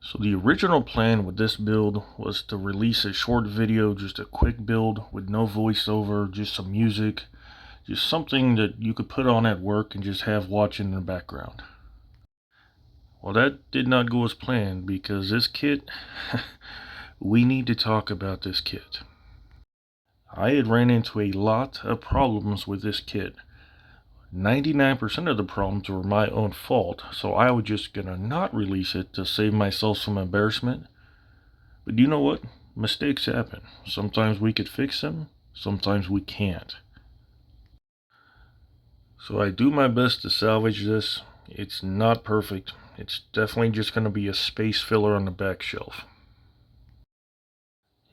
So the original plan with this build was to release a short video, just a quick build with no voiceover, just some music, just something that you could put on at work and just have watching in the background. Well, that did not go as planned because this kit, we need to talk about this kit. I had ran into a lot of problems with this kit. 99% of the problems were my own fault, so I was just gonna not release it to save myself some embarrassment. But you know what? Mistakes happen. Sometimes we could fix them, sometimes we can't. So I do my best to salvage this. It's not perfect. It's definitely just gonna be a space filler on the back shelf.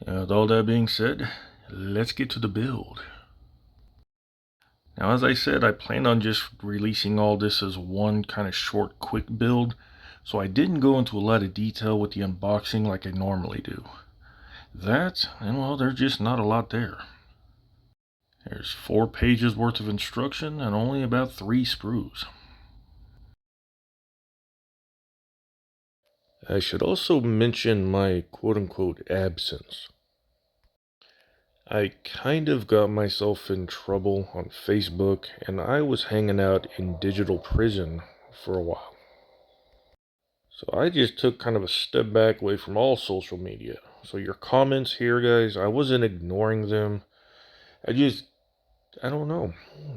With all that being said, let's get to the build. Now, as I said, I planned on just releasing all this as one kind of short, quick build, so I didn't go into a lot of detail with the unboxing like I normally do. That, and well, there's just not a lot there. There's 4 pages worth of instruction and only about 3 sprues. I should also mention my quote-unquote absence. I kind of got myself in trouble on Facebook, and I was hanging out in digital prison for a while. So I just took kind of a step back away from all social media. So your comments here, guys, I wasn't ignoring them. I don't know.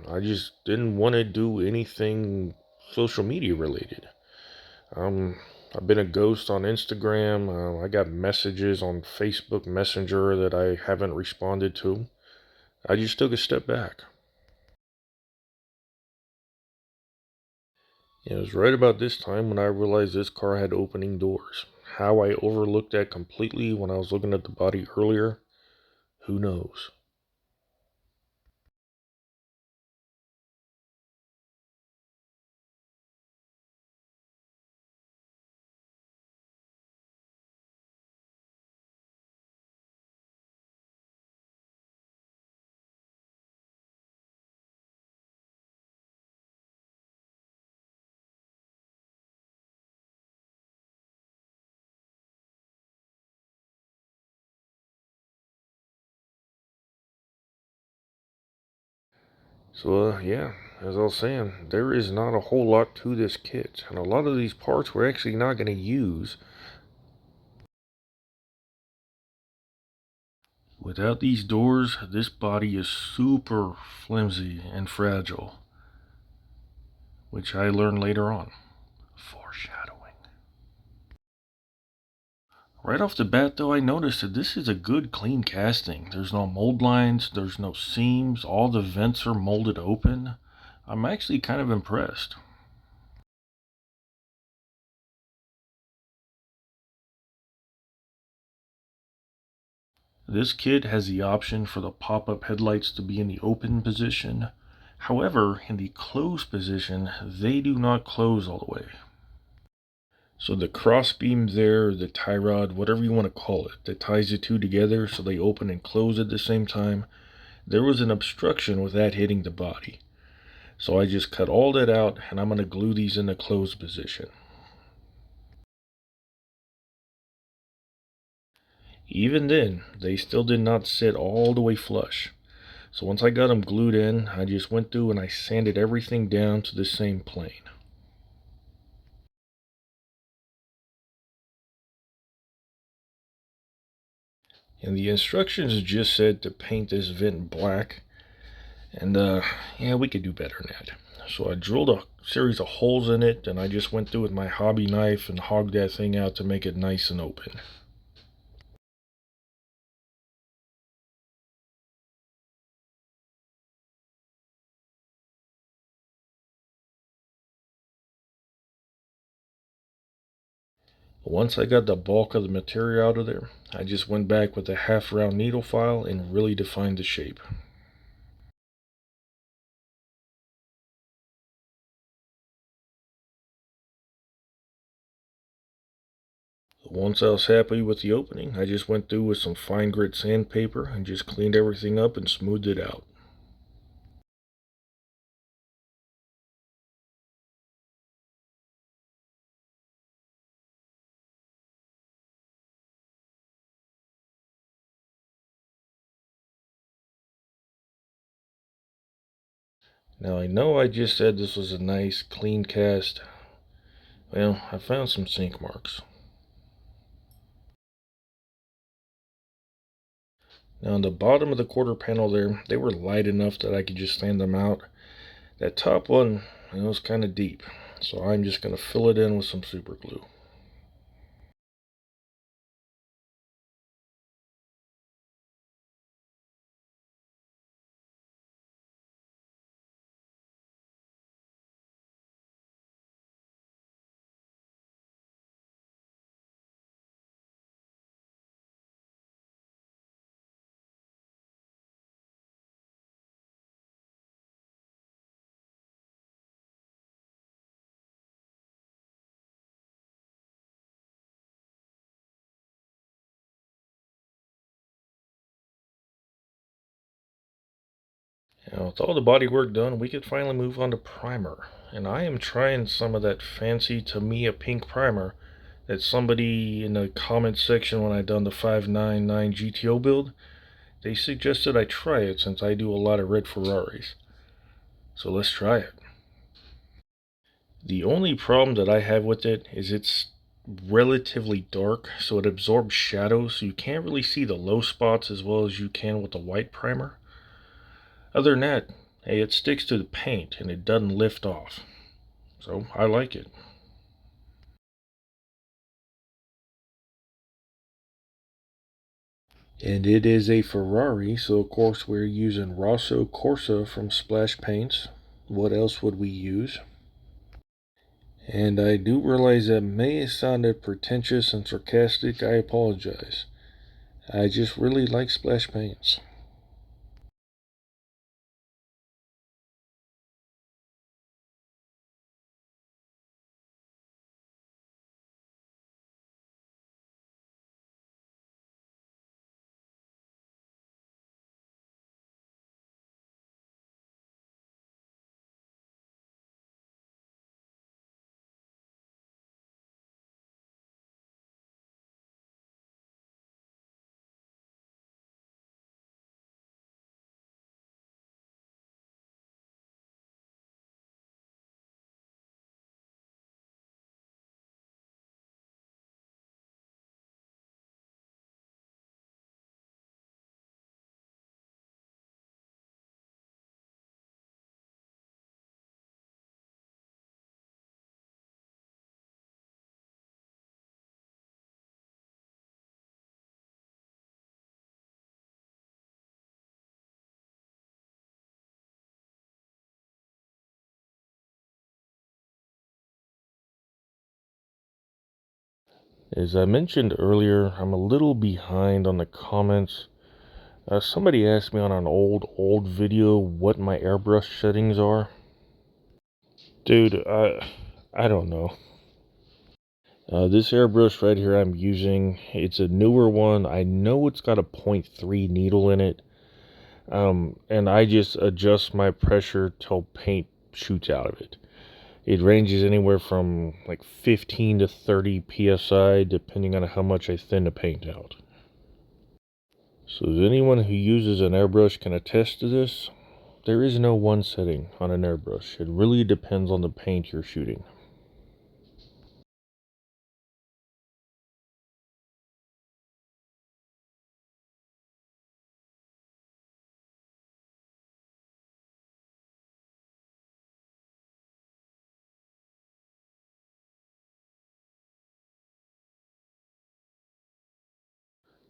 I just didn't want to do anything social media related. I've been a ghost on Instagram. I got messages on Facebook Messenger that I haven't responded to. I just took a step back. It was right about this time when I realized this car had opening doors. How I overlooked that completely when I was looking at the body earlier, who knows? So, yeah, as I was saying, there is not a whole lot to this kit, and a lot of these parts we're actually not going to use. Without these doors, this body is super flimsy and fragile, which I learned later on. Foreshadowing. Right off the bat, though, I noticed that this is a good clean casting. There's no mold lines, there's no seams, all the vents are molded open. I'm actually kind of impressed. This kit has the option for the pop-up headlights to be in the open position. However, in the closed position, they do not close all the way. So the cross beam there, the tie rod, whatever you want to call it, that ties the two together so they open and close at the same time, there was an obstruction with that hitting the body. So I just cut all that out and I'm going to glue these in the closed position. Even then, they still did not sit all the way flush. So once I got them glued in, I just went through and I sanded everything down to the same plane. And the instructions just said to paint this vent black. And yeah, we could do better than that. So I drilled a series of holes in it, and I just went through with my hobby knife and hogged that thing out to make it nice and open. Once I got the bulk of the material out of there, I just went back with a half round needle file and really defined the shape. Once I was happy with the opening, I just went through with some fine grit sandpaper and just cleaned everything up and smoothed it out. Now I know I just said this was a nice clean cast. Well, I found some sink marks. Now on the bottom of the quarter panel there, they were light enough that I could just stand them out. That top one, it was kind of deep, so I'm just going to fill it in with some super glue. Now, with all the bodywork done, we could finally move on to primer. And I am trying some of that fancy Tamiya pink primer that somebody in the comment section when I done the 599 GTO build, they suggested I try it since I do a lot of red Ferraris. So let's try it. The only problem that I have with it is it's relatively dark, so it absorbs shadows, so you can't really see the low spots as well as you can with the white primer. Other than that, hey, it sticks to the paint and it doesn't lift off. So I like it. And it is a Ferrari, so of course we're using Rosso Corsa from Splash Paints. What else would we use? And I do realize that may have sounded pretentious and sarcastic. I apologize. I just really like Splash Paints. As I mentioned earlier, I'm a little behind on the comments. Somebody asked me on an old video what my airbrush settings are. Dude, I don't know. This airbrush right here I'm using, it's a newer one. I know it's got a 0.3 needle in it. And I just adjust my pressure till paint shoots out of it. It ranges anywhere from like 15 to 30 psi depending on how much I thin the paint out. So as anyone who uses an airbrush can attest to this, there is no one setting on an airbrush. It really depends on the paint you're shooting.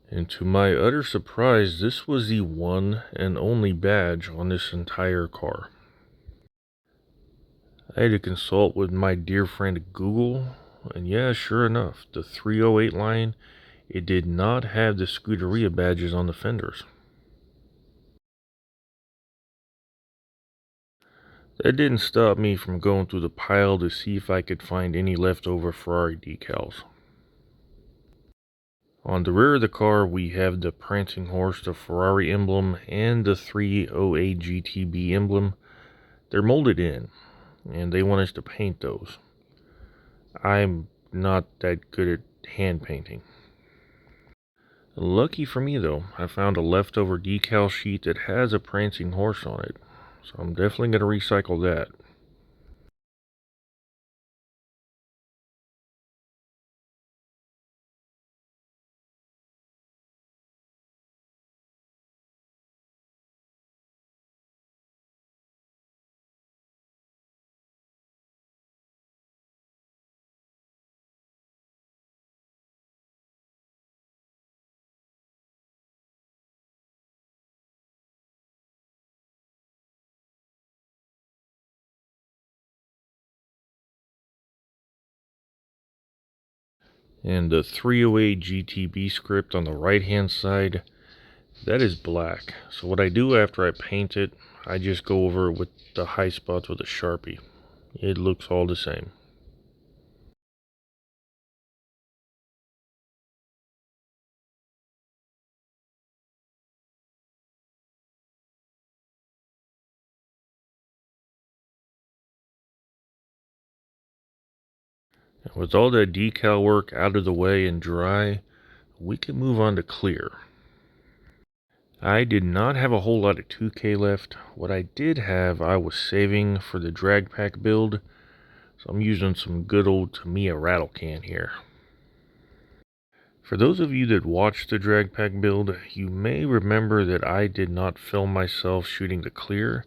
And to my utter surprise, this was the one and only badge on this entire car. I had to consult with my dear friend Google, and yeah, sure enough, the 308 line, it did not have the Scuderia badges on the fenders. That didn't stop me from going through the pile to see if I could find any leftover Ferrari decals. On the rear of the car, we have the prancing horse, the Ferrari emblem, and the 308 GTB emblem. They're molded in, and they want us to paint those. I'm not that good at hand painting. Lucky for me though, I found a leftover decal sheet that has a prancing horse on it. So I'm definitely going to recycle that. And the 308 GTB script on the right hand side, that is black. So what I do after I paint it, I just go over it with the high spots with a Sharpie. It looks all the same. And with all that decal work out of the way and dry, we can move on to clear. I did not have a whole lot of 2K left. What I did have, I was saving for the drag pack build. So I'm using some good old Tamiya rattle can here. For those of you that watched the drag pack build, you may remember that I did not film myself shooting the clear.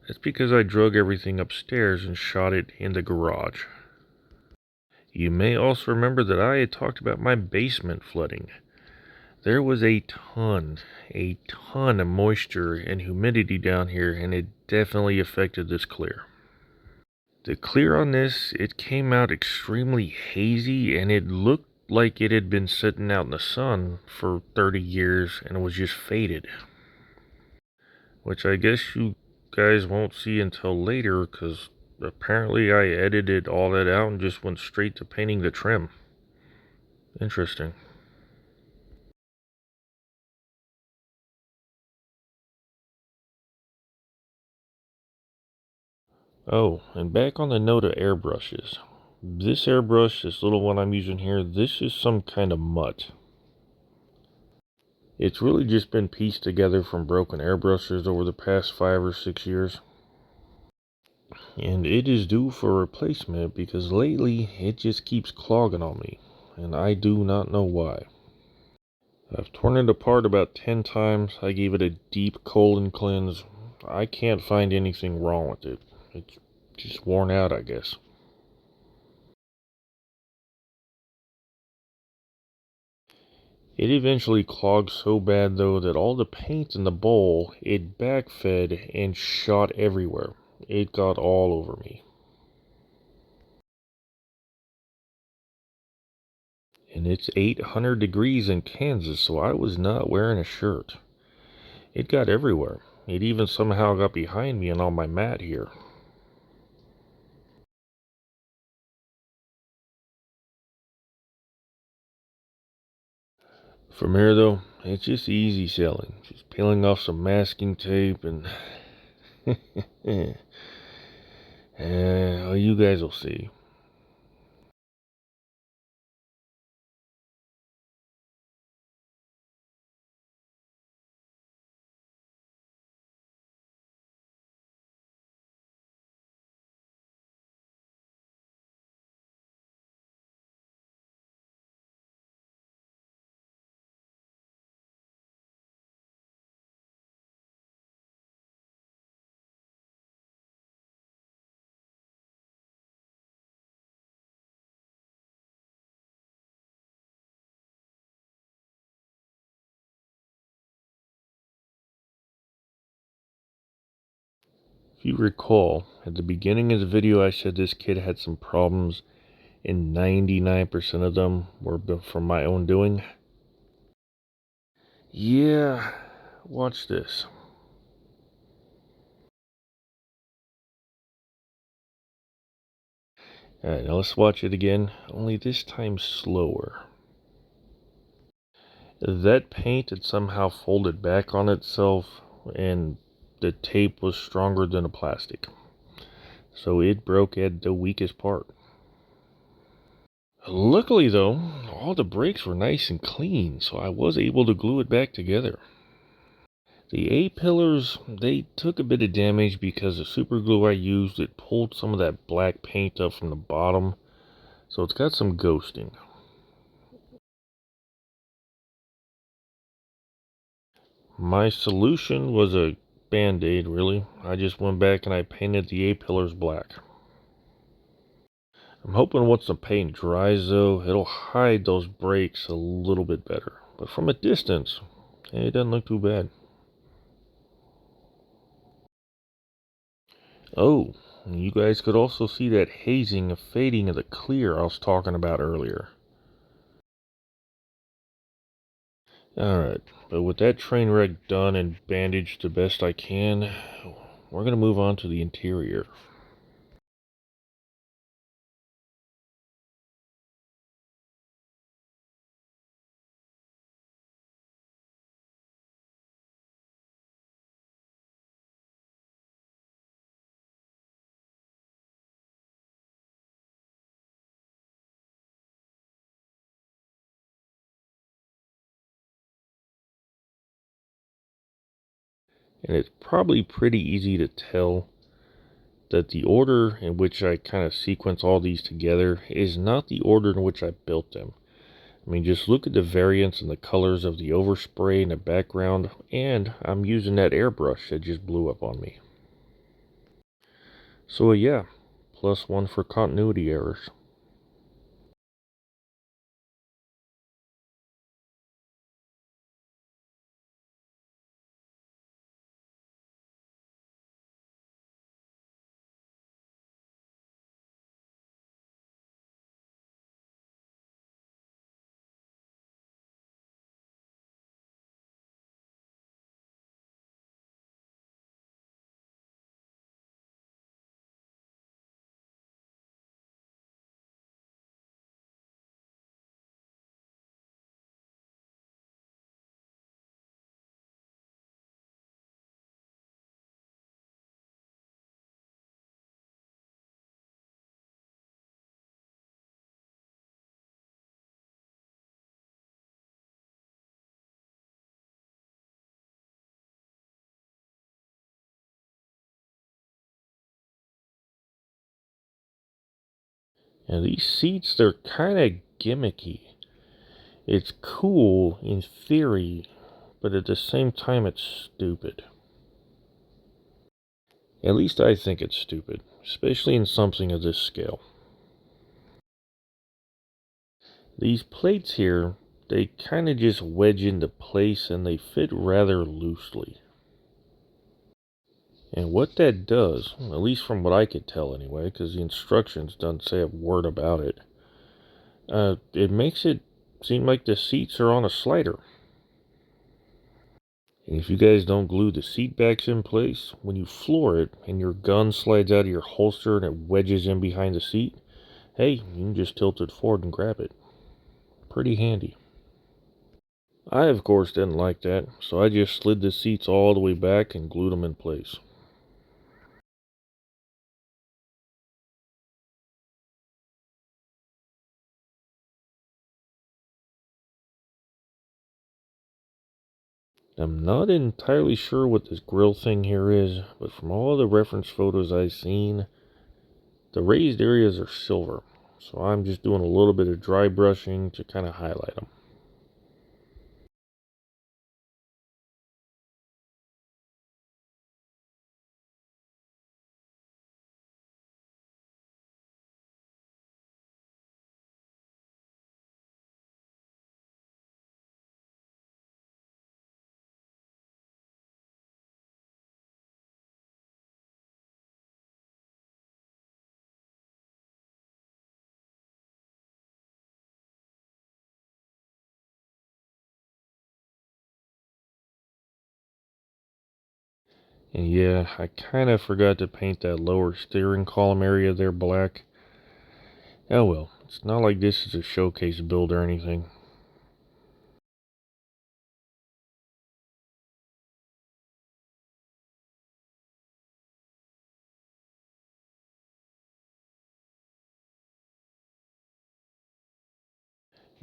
That's because I drug everything upstairs and shot it in the garage. You may also remember that I had talked about my basement flooding. There was a ton of moisture and humidity down here, and it definitely affected this clear. The clear on this, it came out extremely hazy, and it looked like it had been sitting out in the sun for 30 years and was just faded. Which I guess you guys won't see until later, because apparently I edited all that out and just went straight to painting the trim. Interesting. Oh, and back on the note of airbrushes. This airbrush, this little one I'm using here, this is some kind of mutt. It's really just been pieced together from broken airbrushes over the past 5 or 6 years. And it is due for replacement because lately it just keeps clogging on me. And I do not know why. I've torn it apart about 10 times. I gave it a deep colon cleanse. I can't find anything wrong with it. It's just worn out, I guess. It eventually clogged so bad though that all the paint in the bowl, it backfed and shot everywhere. It got all over me. And it's 800 degrees in Kansas, so I was not wearing a shirt. It got everywhere. It even somehow got behind me and on my mat here. From here though, it's just easy sailing. Just peeling off some masking tape and... well, you guys will see. If you recall, at the beginning of the video I said this kid had some problems and 99% of them were from my own doing. Yeah, watch this. Alright, now let's watch it again, only this time slower. That paint had somehow folded back on itself, and the tape was stronger than the plastic. So it broke at the weakest part. Luckily though, all the breaks were nice and clean, so I was able to glue it back together. The A-pillars, they took a bit of damage because the super glue I used, it pulled some of that black paint up from the bottom, so it's got some ghosting. My solution was a band-aid, really. I just went back and I painted the A-pillars black. I'm hoping once the paint dries though, it'll hide those breaks a little bit better. But from a distance, it doesn't look too bad. Oh, you guys could also see that hazing and fading of the clear I was talking about earlier. Alright, but with that train wreck done and bandaged the best I can, we're going to move on to the interior. And it's probably pretty easy to tell that the order in which I kind of sequence all these together is not the order in which I built them. I mean, just look at the variance in the colors of the overspray in the background, and I'm using that airbrush that just blew up on me. So yeah, +1 for continuity errors. And these seats, they're kind of gimmicky. It's cool in theory, but at the same time it's stupid. At least I think it's stupid, especially in something of this scale. These plates here, they kind of just wedge into place and they fit rather loosely. And what that does, at least from what I could tell anyway, because the instructions don't say a word about it, it makes it seem like the seats are on a slider. And if you guys don't glue the seat backs in place, when you floor it and your gun slides out of your holster and it wedges in behind the seat, hey, you can just tilt it forward and grab it. Pretty handy. I, of course, didn't like that, so I just slid the seats all the way back and glued them in place. I'm not entirely sure what this grill thing here is, but from all the reference photos I've seen, the raised areas are silver. So I'm just doing a little bit of dry brushing to kind of highlight them. And yeah, I kind of forgot to paint that lower steering column area there black. Oh well, it's not like this is a showcase build or anything.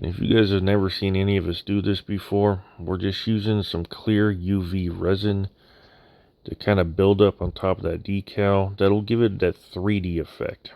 If you guys have never seen any of us do this before, we're just using some clear UV resin to kind of build up on top of that decal. That'll give it that 3D effect.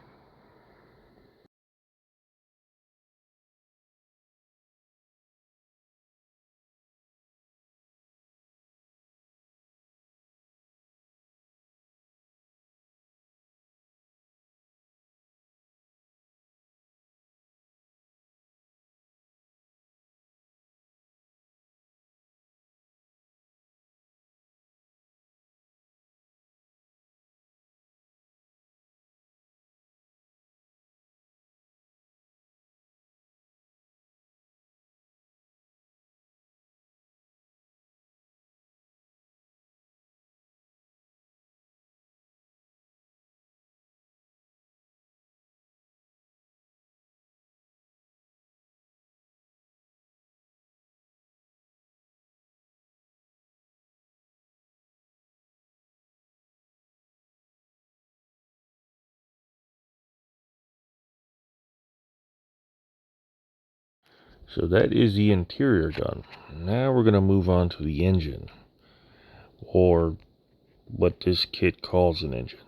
So that is the interior done. Now we're going to move on to the engine, or what this kit calls an engine.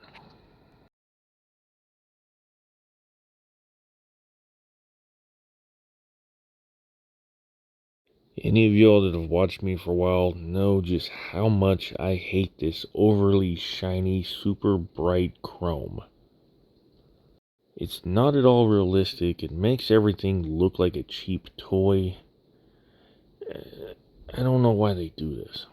Any of y'all that have watched me for a while know just how much I hate this overly shiny, super bright chrome. It's not at all realistic. It makes everything look like a cheap toy. I don't know why they do this.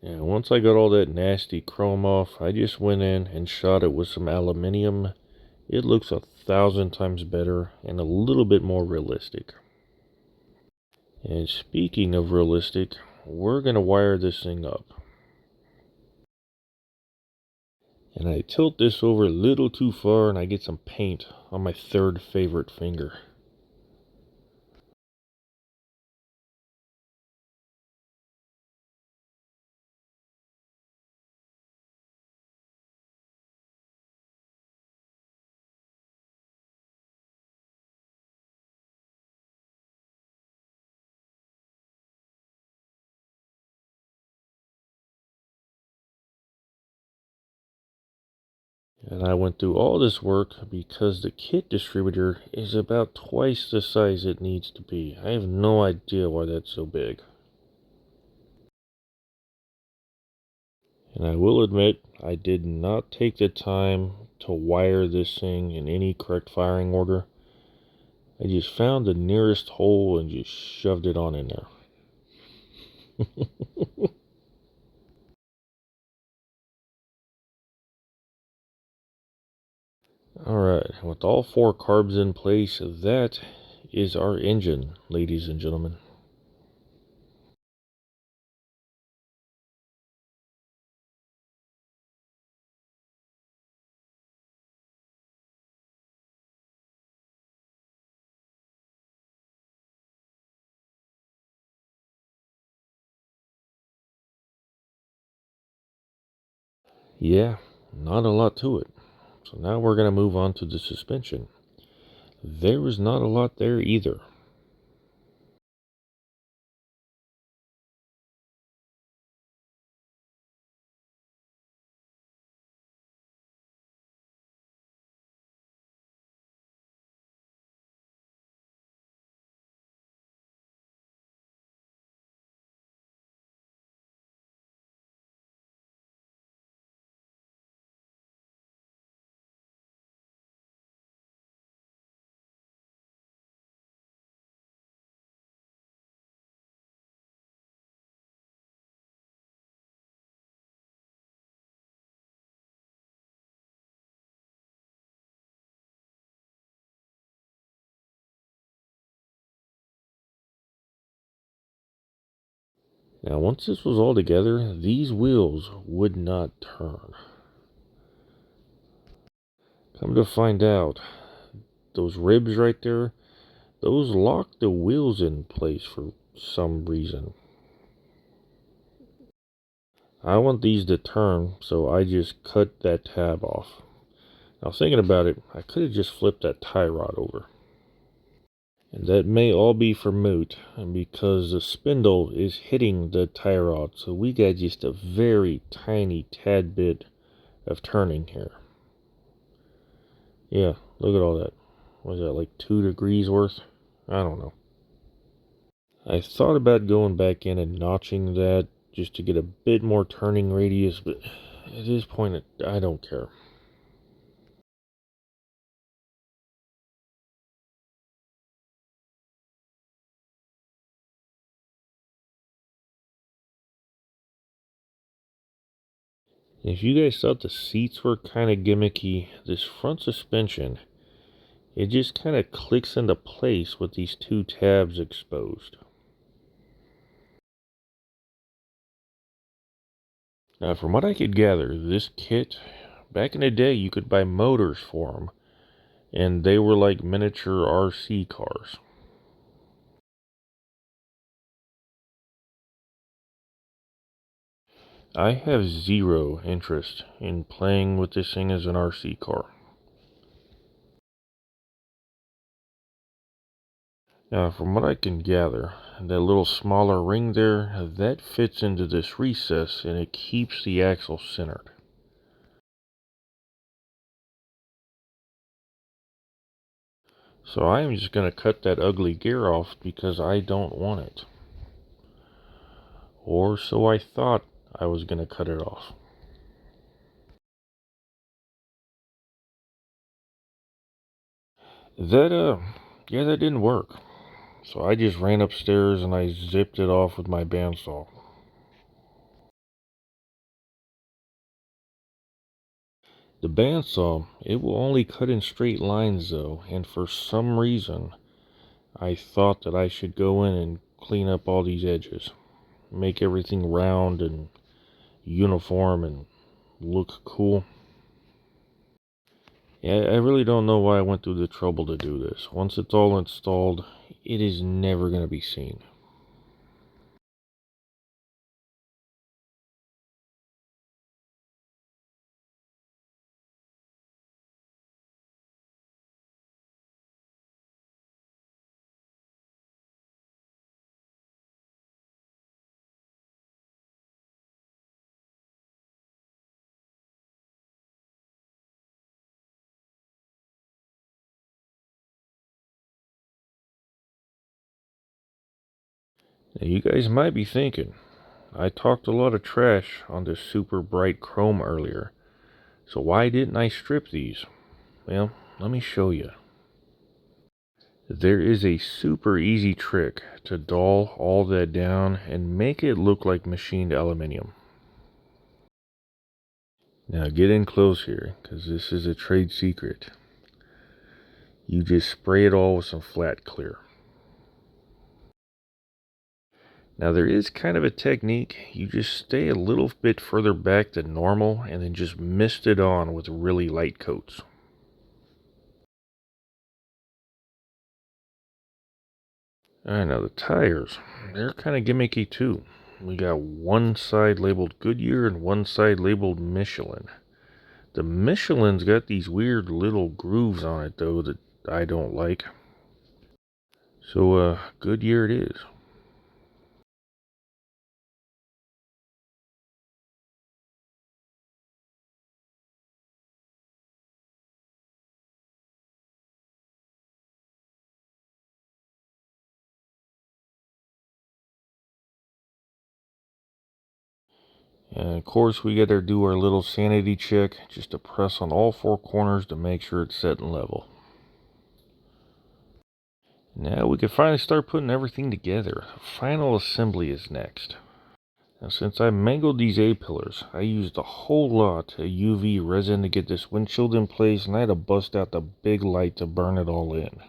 Yeah, once I got all that nasty chrome off, I just went in and shot it with some aluminium. It looks 1,000 times better and a little bit more realistic. And speaking of realistic, we're going to wire this thing up. And I tilt this over a little too far and I get some paint on my third favorite finger. And I went through all this work because the kit distributor is about twice the size it needs to be. I have no idea why that's so big. And I will admit, I did not take the time to wire this thing in any correct firing order. I just found the nearest hole and just shoved it on in there. Alright, with all 4 carbs in place, that is our engine, ladies and gentlemen. Yeah, not a lot to it. So now we're going to move on to the suspension. There is not a lot there either. Now once this was all together, these wheels would not turn. Come to find out, those ribs right there, those lock the wheels in place for some reason. I want these to turn, so I just cut that tab off. Now thinking about it, I could have just flipped that tie rod over. And that may all be for moot, and because the spindle is hitting the tie rod, so we got just a very tiny tad bit of turning here. Yeah, look at all that. Was that like 2 degrees worth? I don't know. I thought about going back in and notching that just to get a bit more turning radius, but at this point, I don't care. If you guys thought the seats were kind of gimmicky, this front suspension, it just kind of clicks into place with these 2 tabs exposed. Now, from what I could gather, this kit, back in the day, you could buy motors for them, and they were like miniature RC cars. I have zero interest in playing with this thing as an RC car. Now, from what I can gather, that little smaller ring there, that fits into this recess and it keeps the axle centered. So I am just going to cut that ugly gear off because I don't want it. Or so I thought I was going to cut it off. Yeah, that didn't work. So I just ran upstairs and I zipped it off with my bandsaw. The bandsaw, it will only cut in straight lines though, and for some reason, I thought that I should go in and clean up all these edges. Make everything round and uniform and look cool. Yeah, I really don't know why I went through the trouble to do this. Once it's all installed, it is never going to be seen. Now, you guys might be thinking, I talked a lot of trash on this super bright chrome earlier, so why didn't I strip these? Well, let me show you. There is a super easy trick to dull all that down and make it look like machined aluminium. Now get in close here, because this is a trade secret. You just spray it all with some flat clear. Now there is kind of a technique. You just stay a little bit further back than normal and then just mist it on with really light coats. Alright, now the tires, they're kind of gimmicky too. We got one side labeled Goodyear and one side labeled Michelin. The Michelin's got these weird little grooves on it though that I don't like. So Goodyear it is. And of course we gotta do our little sanity check just to press on all 4 corners to make sure it's set and level. Now we can finally start putting everything together. Final assembly is next. Now since I mangled these A-pillars, I used a whole lot of UV resin to get this windshield in place, and I had to bust out the big light to burn it all in.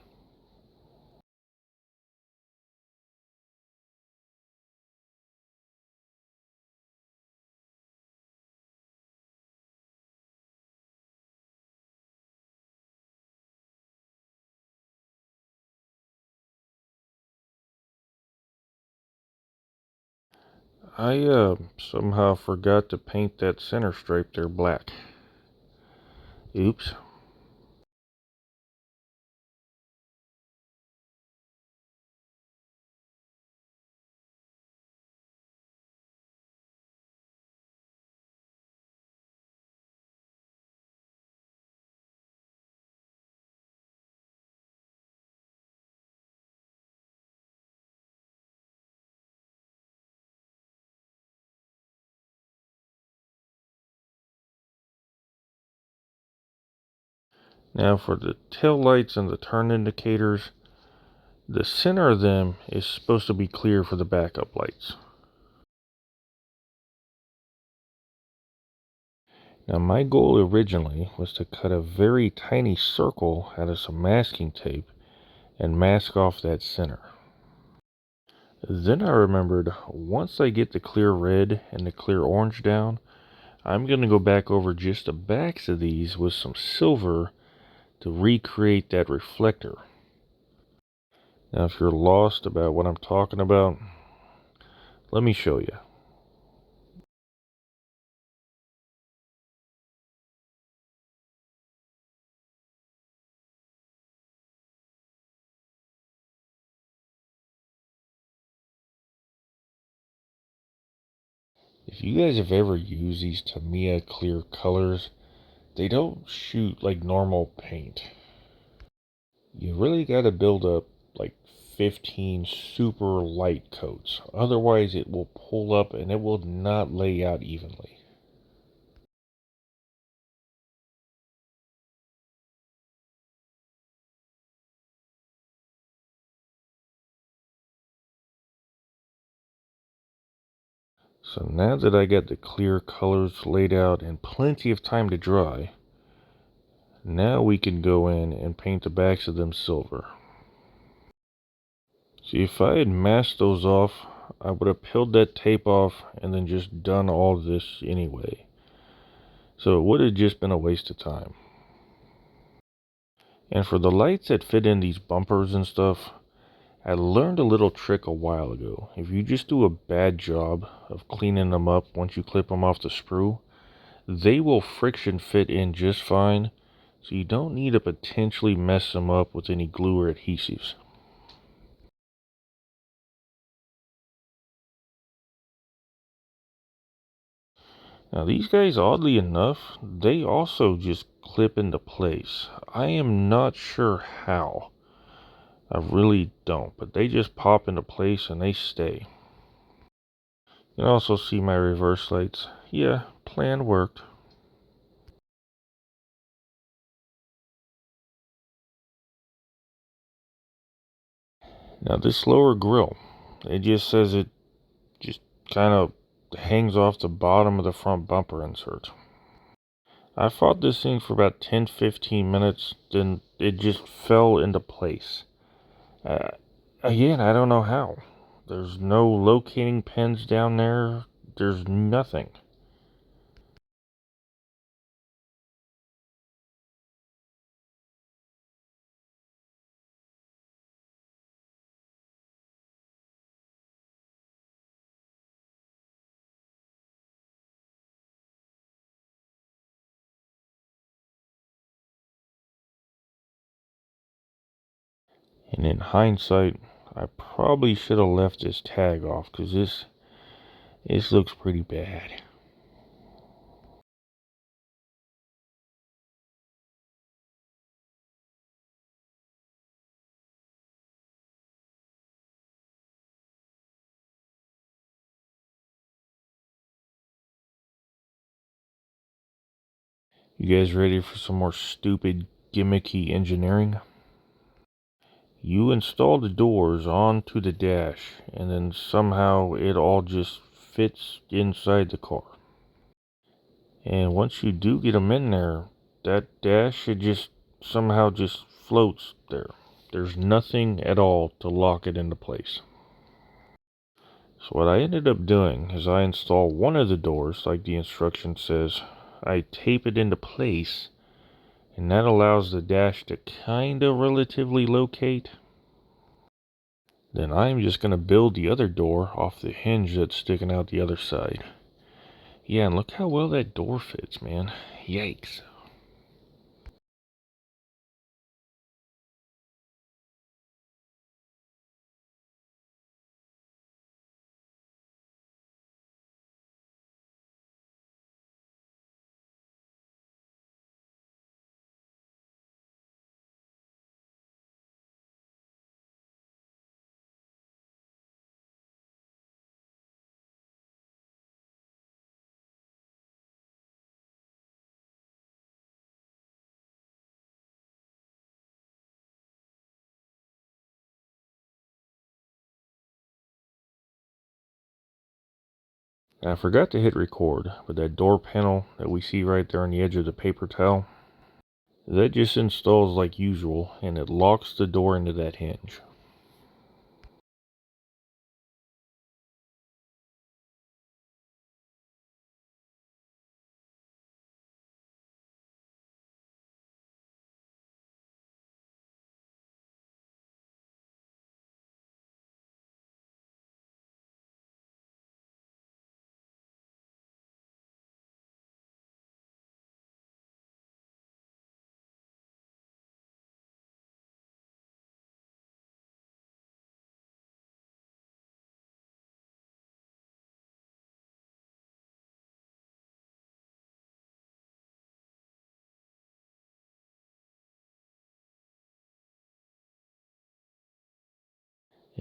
I somehow forgot to paint that center stripe there black. Oops. Now for the tail lights and the turn indicators, the center of them is supposed to be clear for the backup lights. Now my goal originally was to cut a very tiny circle out of some masking tape and mask off that center. Then I remembered, once I get the clear red and the clear orange down, I'm going to go back over just the backs of these with some silver to recreate that reflector. Now if you're lost about what I'm talking about, let me show you. If you guys have ever used these Tamiya clear colors, they don't shoot like normal paint. You really got to build up like 15 super light coats. Otherwise it will pull up and it will not lay out evenly. So now that I got the clear colors laid out and plenty of time to dry, now we can go in and paint the backs of them silver. See, if I had masked those off, I would have peeled that tape off and then just done all this anyway. So it would have just been a waste of time. And for the lights that fit in these bumpers and stuff, I learned a little trick a while ago. If you just do a bad job of cleaning them up once you clip them off the sprue, they will friction fit in just fine, so you don't need to potentially mess them up with any glue or adhesives. Now these guys, oddly enough, they also just clip into place. I am not sure how. I really don't, but they just pop into place and they stay. You can also see my reverse lights. Yeah, plan worked. Now this lower grill, it just says it just kind of hangs off the bottom of the front bumper insert. I fought this thing for about 10-15 minutes, then it just fell into place. Uh, Again, I don't know how. There's no locating pins down there. There's nothing. And in hindsight, I probably should have left this tag off because this looks pretty bad. You guys ready for some more stupid gimmicky engineering? You install the doors onto the dash and then somehow it all just fits inside the car. And once you do get them in there, that dash, it just somehow just floats there. There's nothing at all to lock it into place. So what I ended up doing is I install one of the doors like the instruction says. I tape it into place, and that allows the dash to kinda relatively locate. Then I'm just going to build the other door off the hinge that's sticking out the other side. Yeah, and look how well that door fits, man. Yikes. I forgot to hit record, but that door panel that we see right there on the edge of the paper towel, that just installs like usual, and it locks the door into that hinge.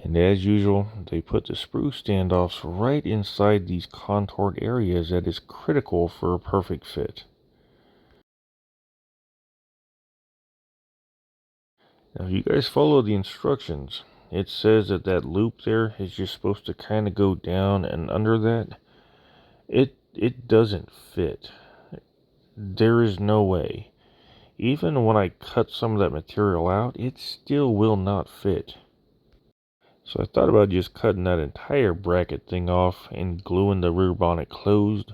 And as usual, they put the sprue standoffs right inside these contoured areas that is critical for a perfect fit. Now, if you guys follow the instructions, it says that that loop there is just supposed to kind of go down, and under that, it doesn't fit. There is no way. Even when I cut some of that material out, it still will not fit. So I thought about just cutting that entire bracket thing off and gluing the rear bonnet closed.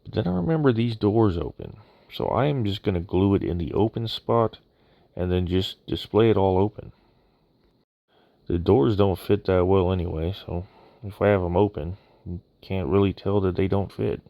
But then I remember these doors open. So I am just going to glue it in the open spot and then just display it all open. The doors don't fit that well anyway, so if I have them open, you can't really tell that they don't fit.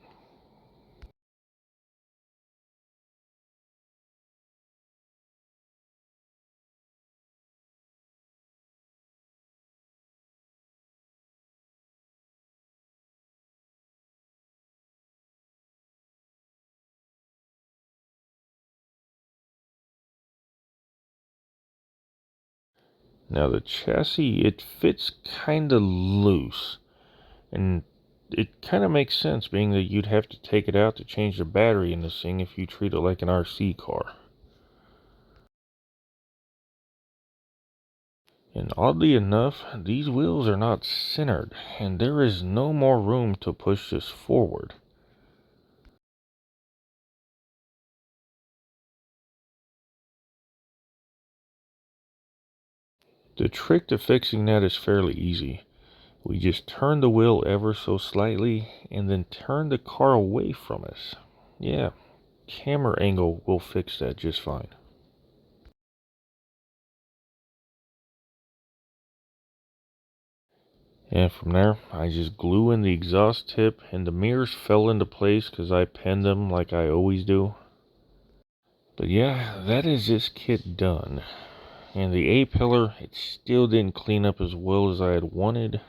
Now the chassis, it fits kind of loose, and it kind of makes sense being that you'd have to take it out to change the battery in this thing if you treat it like an RC car. And oddly enough, these wheels are not centered, and there is no more room to push this forward. The trick to fixing that is fairly easy. We just turn the wheel ever so slightly, and then turn the car away from us. Yeah, camera angle will fix that just fine. And from there, I just glue in the exhaust tip, and the mirrors fell into place because I pinned them like I always do. But yeah, that is this kit done. And the A-pillar, it still didn't clean up as well as I had wanted.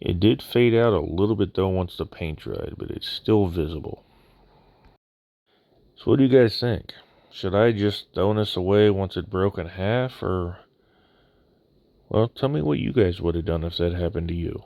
It did fade out a little bit though once the paint dried, but it's still visible. So what do you guys think? Should I just throw this away once it broke in half, or... Well, tell me what you guys would have done if that happened to you.